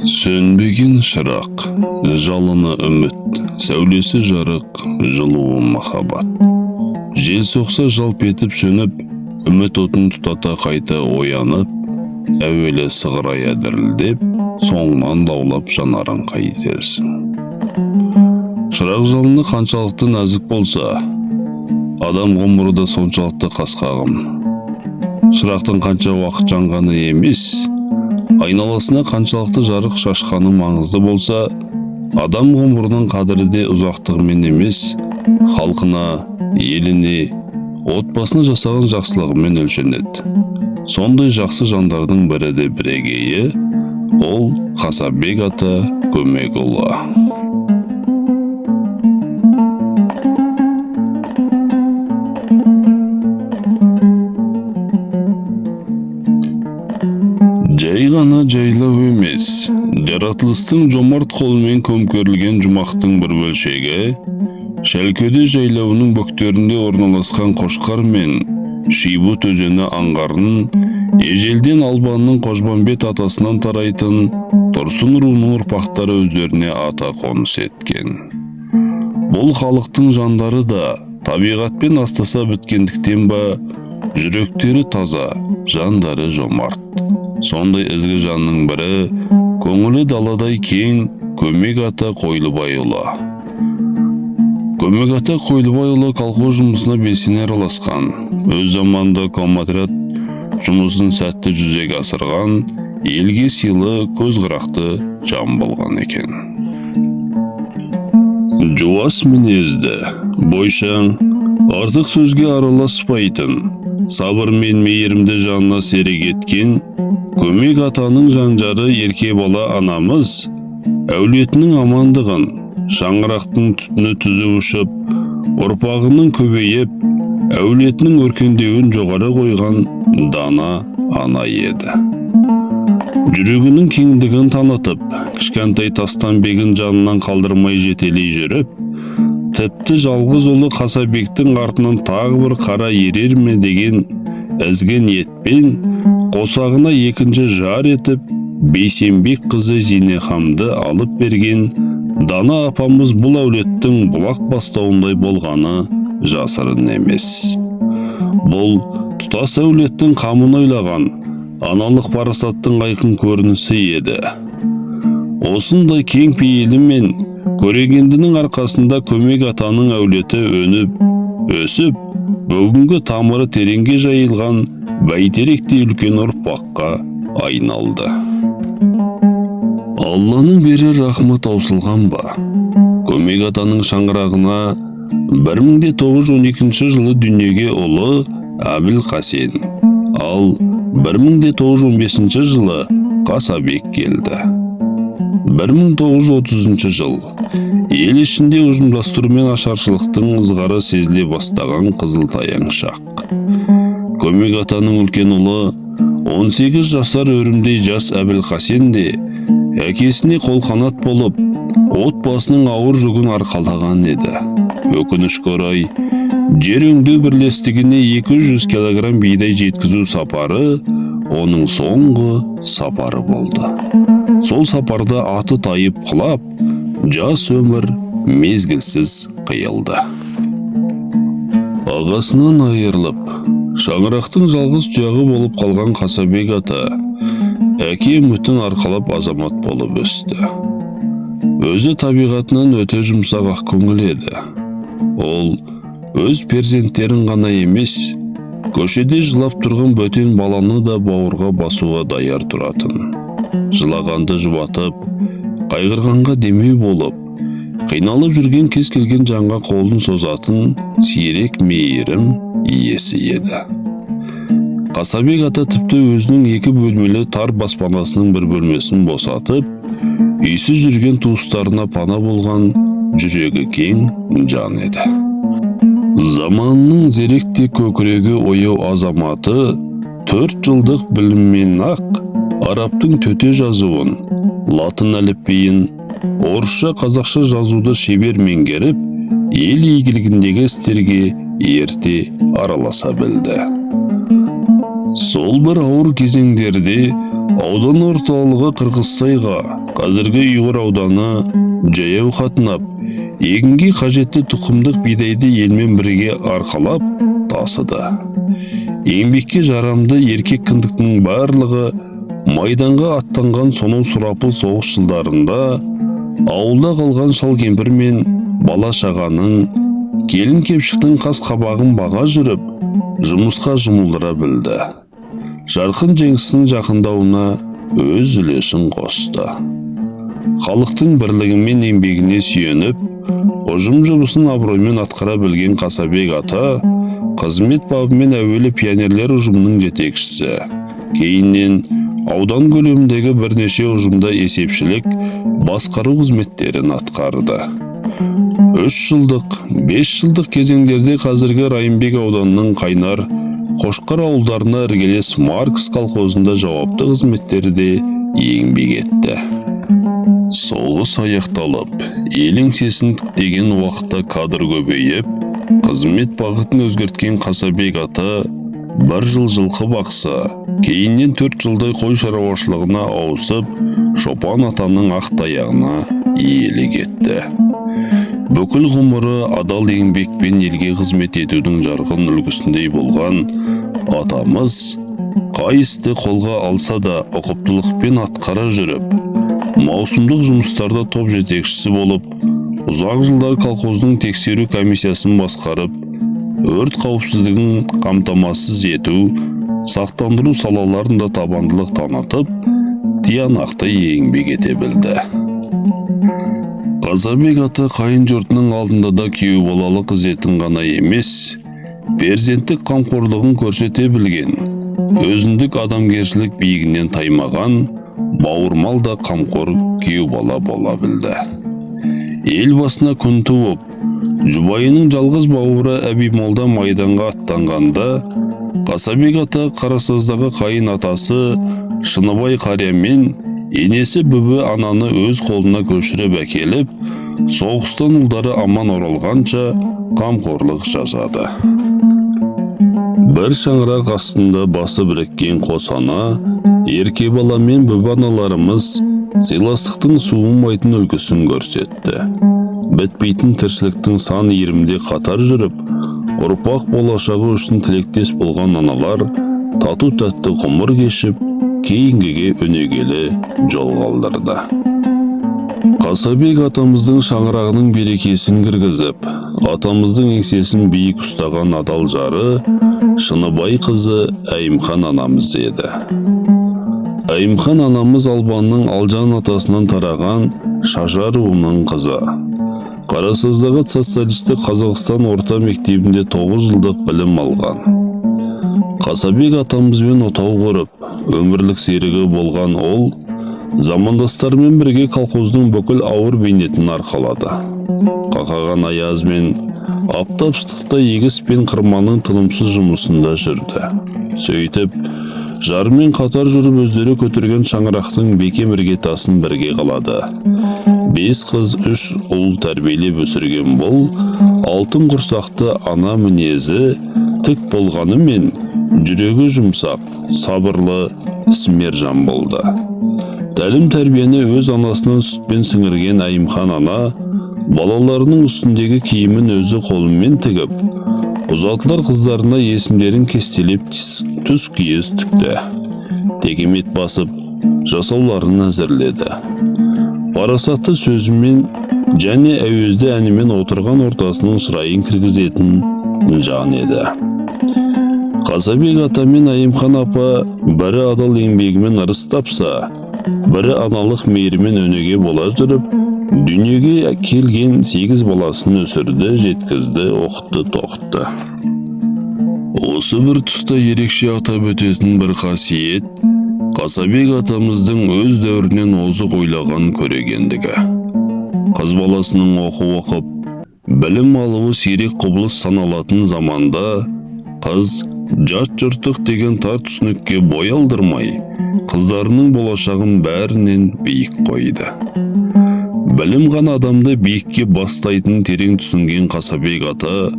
Сөнбеген шырақ, жалыны үміт, сәулесі жарық, жылуы махаббат. Жел соқса жалп етіп сөніп, үміт отын тұтата қайта оянып, әуелі сығырая дірілдеп, соңынан лаулап жанарын қайтерсің. Шырақ жалыны қаншалықты нәзік болса, адам ғұмыры да соншалықты қасқағым. Шырақтың қанша уақыт жанғаны емес, айналасына қаншалықты жарық шашқаны маңызды болса, адам ғұмырының қадірі де ұзақтығымен емес, халқына, еліне, отбасына жасаған жақсылығымен өлшенеді. Сондай жақсы жандардың бірі де бірегейі, ол Қасабек ата Көмекұлы. Жай ғана жайлау емес, жаратылыстың жомарт қолымен көмкерілген жұмақтың бір бөлшегі, Шәлкөде жайлауының бөктерінде орналасқан Қошқар мен Шибут өзені аңғарын ежелден Албанның Қожбанбет атасынан тарайтын Тұрсын руының ұрпақтары өздеріне ата қоныс еткен. Бұл халықтың жандары да табиғатпен астаса біткендіктен ба, жүректері таза, жандары жомарт. Сондай ізгі жанның бірі, көңілі даладай кең Көмек ата Қойлыбайұлы. Көмек ата Қойлыбайұлы колхоз жұмысына белсене араласқан, өз заманында комотряд жұмысын сәтті жүзеге асырған, елге сыйлы, көзқырақты жан болған екен. Жуас мінезді, бойшаң, артық сөзге араласпайтын, сабыр мен мейірімді жанына серік еткен Көмек атаның жанжары ерке бала анамыз, әулетінің амандығын, шаңырақтың түтіні түзу ұшып, ұрпағының көбейіп, әулетінің өркендеуін жоғары қойған дана ана еді. Жүрегінің кеңдігін танытып, кішкентай Тастанбегін жанынан қалдырмай жетелей жүріп, тіпті жалғыз ұлы Қасабектің артынан тағы бір қара ерер ме деген ізгі ниетпен қосағына екінші жар етіп, Бейсенбек қызы Зейнехамды алып берген дана апамыз бұл әулеттің бұлақ бастауындай болғаны жасырын емес. Бұл тұтас әулеттің қамын ойлаған, аналық парасаттың айқын көрінісі еді. Осындай кең пейілі мен көрегендінің арқасында Көмек атаның әулеті өніп, өсіп, бүгінгі тамыры тереңге жайылған бәйтеректей үлкен ұрпаққа айналды. Алланың берер рахмет таусылған ба? Көмек атаның шаңырағына 1912 жылы дүниеге ұлы Әбілқасен, ал 1915 жылы Қасабек келді. 1930 жыл ел ішінде ұжымдастыру мен ашаршылықтың ызғары сезіле бастаған Қызылтаяң шақ. Көмек атаның үлкен ұлы 18 жасар өрімдей жас Әбілқасен де әкесіне қолқанат болып, отбасының ауыр жүгін арқалаған еді. Өкінішке орай, жер өңдеу бірлестігіне 200 килограмм бидай жеткізу сапары оның соңғы сапары болды. Сол сапарда аты тайып құлап, жас өмір мезгілсіз қиылды. Ағасынан айырылып, шаңырақтың жалғыз тұяғы болып қалған Қасабек ата, әке үмітін арқалап азамат болып өсті. Өзі табиғатынан өте жұмсақ ақ көңіл еді. Ол өз перзенттерін ғана емес, көшеде жылап тұрған бөтен баланы да бауырға басуға даяр тұратын. Жылағанды жұбатып, қайғырғанға демеу болып, қиналып жүрген кез келген жанға қолын созатын сирек мейірім иесі еді. Қасабек ата тіпті өзінің 2 бөлмелі тар баспанасының бір бөлмесін босатып, үйсіз жүрген туыстарына пана болған жүрегі кең жан еді. Заманның зеректе көкірегі ояу азаматы 4 жылдық біліммен ақ арабтың төте жазуын, латын әліпбиін, орысша, қазақша жазуды шебер меңгеріп, ел игілігіндегі істерге ерте араласа білді. Сол бір ауыр кезеңдерде аудан орталығы Қырғызсайға қазіргі Ұйғыр ауданы жаяу қатынап, егінге қажетті тұқымдық бидайды елмен бірге арқалап тасыды. Еңбекке жарамды еркек кіндіктің барлығы майданға аттанған сонау сұрапыл соғыс жылдарында ауылда қалған шал кемпір мен бала шағаның, келін кепшіктің қас қабағын баға жүріп, жұмысқа жұмылдыра білді. Жарқын жеңістің жақындауына өз үлесін қосты. Халықтың бірлігі мен еңбегіне сүйеніп, ұжым жұмысын абыроймен атқара білген Қасабек ата, қызмет бабымен әуелі пионерлер ұжымының жетекшісі, кейіннен аудан көлеміндегі бірнеше ұжымда есепшілік, басқару қызметтерін атқарды. 3 жылдық, 5 жылдық кезеңдерде қазіргі Райымбек ауданының Қайнар, Қошқар ауылдарына іргелес Маркс колхозында жауапты қызметтерде еңбек етті. Соғыс аяқталып, ел еңсесін тіктеген уақытта кадр көбейіп, қызмет бағытын өзгерткен Қасабек ата 1 жыл жылқы бақса, кейіннен 4 жылдай қой шаруашылығына ауысып, Шопан атаның ақ таяғына иелік етті. Бүкіл ғұмыры адал еңбекпен елге қызмет етудің жарқын үлгісіндей болған атамыз, қай істі қолға алса да ұқыптылықпен атқара жүріп, маусымдық жұмыстарда топ жетекшісі болып, ұзақ жылдар колхоздың тексеру комиссиясын басқарып, өрт қауіпсіздігін қамтамасыз ету, сақтандыру салаларында табандылық танытып, тиянақты еңбек ете білді. Қасабек ата қайын жұртының алдында да күйеу балалық ізетін ғана емес, перзенттік қамқорлығын көрсете білген, өзіндік адамгершілік биігінен таймаған, бауырмал да қамқор күйеу бала бола білді. Ел басына күн туып, жұбайының жалғыз бауыры Әбимолда майданға аттанғанда, Қасабек ата Қарасаздағы қайын атасы Шыныбай қария мен енесі Бүбі ананы өз қолына көшіріп әкеліп, соғыстан ұлдары аман оралғанша қамқорлық жасады. Бір шаңырақ астында басы біріккен қос ана, ерке бала мен Бүбі аналарымыз сыйластықтың суымайтын үлгісін көрсетті. Бітпейтін тіршіліктің сан иірімде қатар жүріп, ұрпақ болашағы үшін тілектес болған аналар тату-тәтті ғұмыр кешіп, кейінгіге өнегелі жол қалдырды. Қасабек атамыздың шаңырағының берекесін кіргізіп, атамыздың еңсесін биік ұстаған адал жары Шыныбай қызы Айымхан анамыз еді. Айымхан анамыз Албанның Алжан атасынан тараған Шажар руының қызы. Қарасаздағы социалистік Қазақстан орта мектебінде 9 жылдық білім алған. Қасабек атамызбен отау құрып, өмірлік серігі болған ол, замандастарымен бірге колхоздың бүкіл ауыр бейнетін арқалады. Қақаған аяз мен аптап ыстықта егіс пен қырманың тынымсыз жұмысында жүрді. Сөйтіп, жарымен қатар жүріп өздері көтерген шаңырақтың бекем іргетасын бірге қалады. 5 қыз 3 ұл тәрбиелеп өсірген бұл, алтын құрсақты ана мінезі тік болғанымен, жүрегі жұмсақ, сабырлы, ісмер жан болды. Тәлім тәрбиені өз анасынан сүтпен сіңірген Айымхан ана, балаларының үстіндегі киімін өзі қолымен тігіп, ұзатылар қыздарына есімдерін кестелеп түс киіз тікті. Текемет басып, жасауларын әзірледі. Парасатты сөзімен және әуезді әнімен отырған ортасының шырайын кіргізетін жан еді. Қасабек ата мен Айымхан апа бірі адал еңбегімен ырыс тапса, бірі аналық мейірімен өнеге бола жүріп, дүниеге келген 8 баласын өсірді, жеткізді, оқытты, тоқытты. Осы бір тұста ерекше атап өтетін бір қасиет, Қасабек атамыздың өз дәуірінен озық ойлаған көрегендігі. Қыз баласының оқып, білім алуы сирек құбылыс саналатын заманда, қыз жат жұрттық деген тар түсінікке бой алдырмай, қыздарының болашағын бәрінен биік қойды. Білім ғана адамды биікке бастайтын терең түсінген Қасабек ата,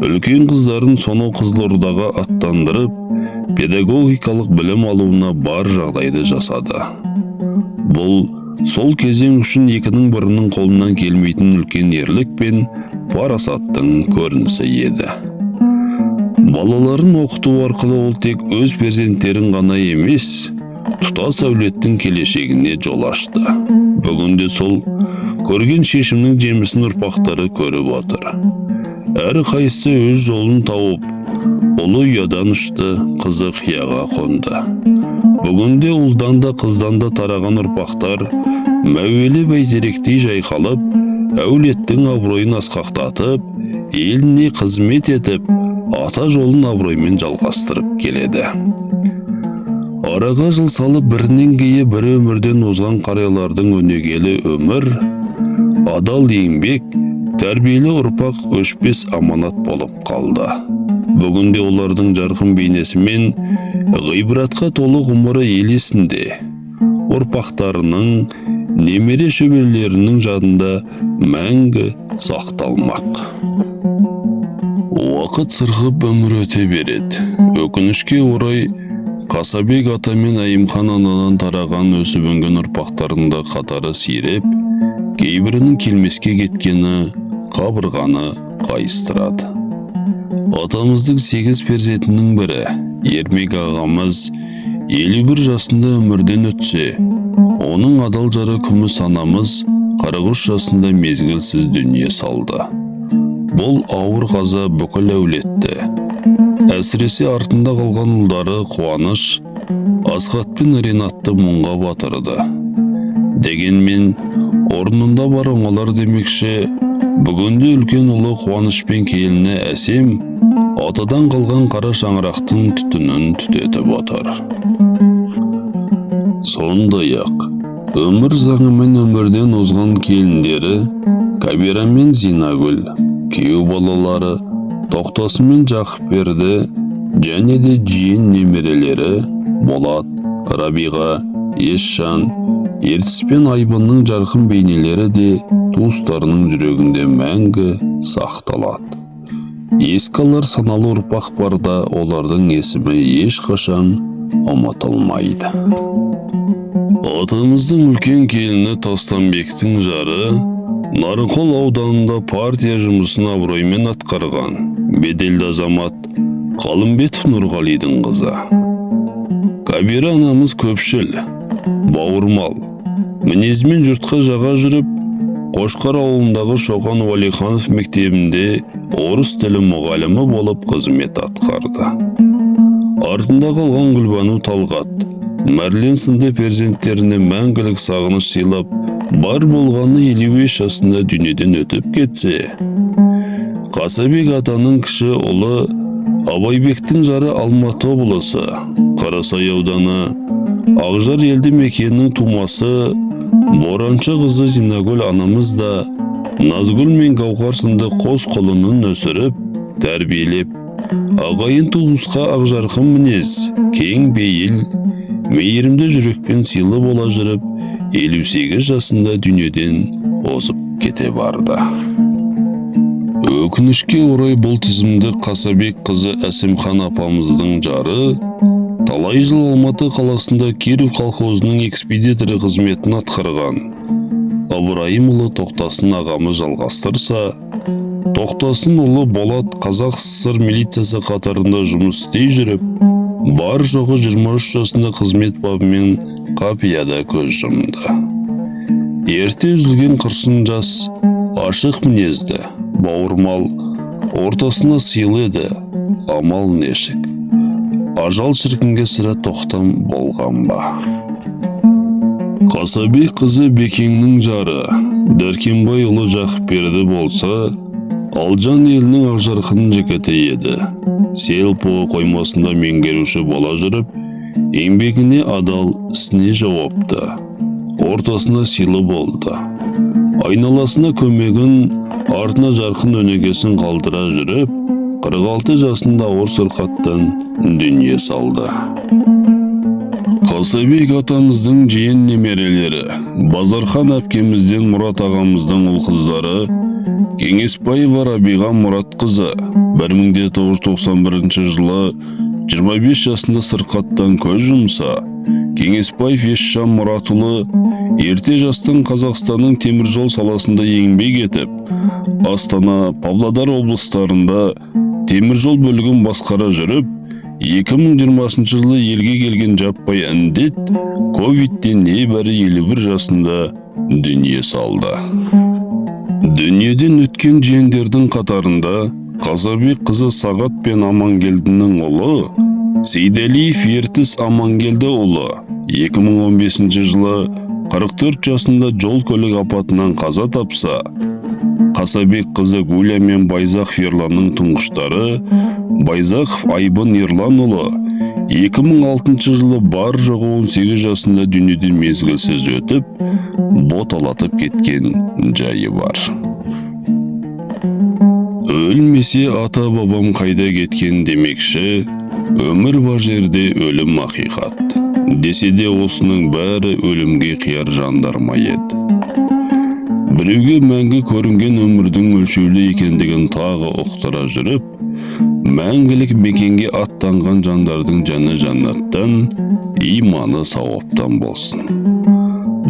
үлкен қыздарын сонау Қызылордаға аттандырып, педагогикалық білім алуына бар жағдайды жасады. Бұл сол кезең үшін екінің бірінің қолынан келмейтін үлкен ерлік пен парасаттың көрінісі еді. Балаларын оқыту арқылы ол тек өз перзенттерін ғана емес, тұтас әулеттің келешегіне жол ашты. Бүгінде сол көрген шешімнің жемісін ұрпақтары көріп отыр. Әрі қайсысы өз жолын тауып, ұлы ұядан ұшты, қызы қияға қонды. Бүгінде ұлдан да қыздан да тараған ұрпақтар мәуелі бәйтеректей жайқалып, әулеттің абыройын асқақтатып, еліне қызмет етіп, ата жолын абыроймен жалғастырып келеді. Араға жыл салып бірінен кейін бірі өмірден озған қариялардың өнегелі өмір, адал еңбек, тәрбиелі ұрпақ өшпес аманат болып қалды. Бүгінде олардың жарқын бейнесі мен ғибратқа толы ғұмыры ел есінде, ұрпақтарының, немере шөберелерінің жадында мәңгі сақталмақ. Уақыт сырғып өмір өте береді. Өкінішке орай, Қасабек ата мен Айымхан анадан тараған өсіп-өнген ұрпақтарында қатары сиреп, кейбірінің келмеске кеткені қабырғаны қайыстырады. Атамыздың 8 перзентінің бірі, Ермек ағамыз 51 жасында өмірден өтсе, оның адал жары күміс анамыз 43 жасында мезгілсіз дүние салды. Бұл ауыр қаза бүкіл әулетті, әсіресе артында қалған ұлдары Қуаныш, Асқат пен Ренатты мұңға батырды. Дегенмен, орнында бар оңалар демекші, бүгінде үлкен ұлы Қуаныш пен келіні Әсем атадан қалған қара шаңырақтың түтінін түтетіп отыр. Сондай-ақ, өмір заңымен өмірден озған келіндері Кабира мен Зинагүл, күйеу балалары Тоқтасы мен Жақыпберді және де жиен немерелері Болат, Рабиға, Есжан, Ертіс пен Айбынның жарқын бейнелері де туыстарының жүрегінде мәңгі сақталады. Еске алар саналы ұрпақ барда олардың есімі ешқашан ұмытылмайды. Атамыздың үлкен келіні Тастанбектің жары Нарынқол ауданында партия жұмысын абыроймен атқарған беделді азамат Қалымбетов Нұрғалидың қызы. Кабира анамыз көпшіл, бауырмал, мінезімен жұртқа жаға жүріп, Қошқар ауылындағы Шоқан Уәлиханов мектебінде орыс тілі мұғалімі болып қызмет атқарды. Артында қалған Гүлбану Талғат, Мәрлен сынды перзенттеріне мәңгілік сағыныш сыйлап, бар болғаны 55 жасында дүниеден өтіп кетсе, Қасабек атаның кіші ұлы Абайбектің жары Алматы облысы, Қарасай ауданы, Ақжар елді мекенінің тумасы Бораншы қызы Зинагүл анамыз да Назгүл мен Гауһар сынды қос құлынын өсіріп, тәрбиелеп, ағайын туысқа ақжарқын мінез, кең бейіл, мейірімді жүрекпен сыйлы бола жүріп, 58 жасында дүниеден озып кете барды. Өкінішке орай бұл тізімді Қасабек қызы Әсемхан апамыздың жары талай жыл Алматы қаласында Киров колхозының экспедиторы қызметін атқарған Ыбырайымұлы Тоқтасын ағамыз жалғастырса, Тоқтасын ұлы Болат Қазақ СССР милициясы қатарында жұмыс істей жүріп, бар жоғы 23 жасында қызмет бабымен Қапияда көз жұмды. Ерте үзілген қыршын жас, ашық мінезді, бауырмал, ортасына сыйлы еді, амал нешік. Ажал шіркінге сірә тоқтам болған ба. Қасабек қызы Бекеңнің жары, Дәркембай ұлы Жақыпберді болса, Алжан елінің ақжарқын жігіті еді. Селпо қоймасында меңгеруші бола жүріп, еңбегіне адал, ісіне жауапты. Ортасына сыйлы болды. Айналасына көмегін, артына жарқын өнегесін қалдыра жүріп, 46 жасында ауыр сырқаттан дүние салды. Қасабек атамыздың жиен немерелері, Базархан әпкемізден Мұрат ағамыздың ұл қыздары, Кеңесбаева Рабиға Мұрат қызы 1991 жылы 25 жасында сырқаттан көз жұмса, Кеңесбаев Есжан Мұратұлы ерте жастан Қазақстанның темір жол саласында еңбек етіп, Астана, Павлодар облыстарында темір жол бөлігін басқара жүріп, 2020 жылы елге келген жаппай індет ковидтен небәрі 51 жасында дүние салды. Дүниеден өткен жиендердің қатарында Қазабек қызы Сағат пен Амангелдінің ұлы Сейдалиев Ертіс Амангелдіұлы 2015 жылы 44 жасында жол көлік апатынан қаза тапса, Қасабек қызы Гуля мен Байзақов Ерланның тұңғыштары Байзақов Айбын Ерланұлы 2006 жылы бар жоғы 18 жасында дүниеден мезгілсіз өтіп, боталатып кеткен жайы бар. Өлмесе ата-бабам қайда кеткен демекші, өмір бар жерде өлім ақиқат. Десе де осының бәрі өлімге қияр жандар ма еді. Біреуге мәңгі көрінген өмірдің өлшеулі екендігін тағы ұқтыра жүріп, мәңгілік мекенге аттанған жандардың жаны жаннаттан, иманы сауаптан болсын.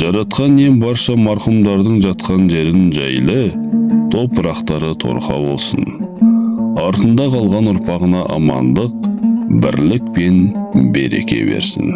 Жаратқан ем барша марқұмдардың жатқан жерін жайлы, топырақтары торқа болсын. Артында қалған ұрпағына амандық, бірлік пен береке берсін.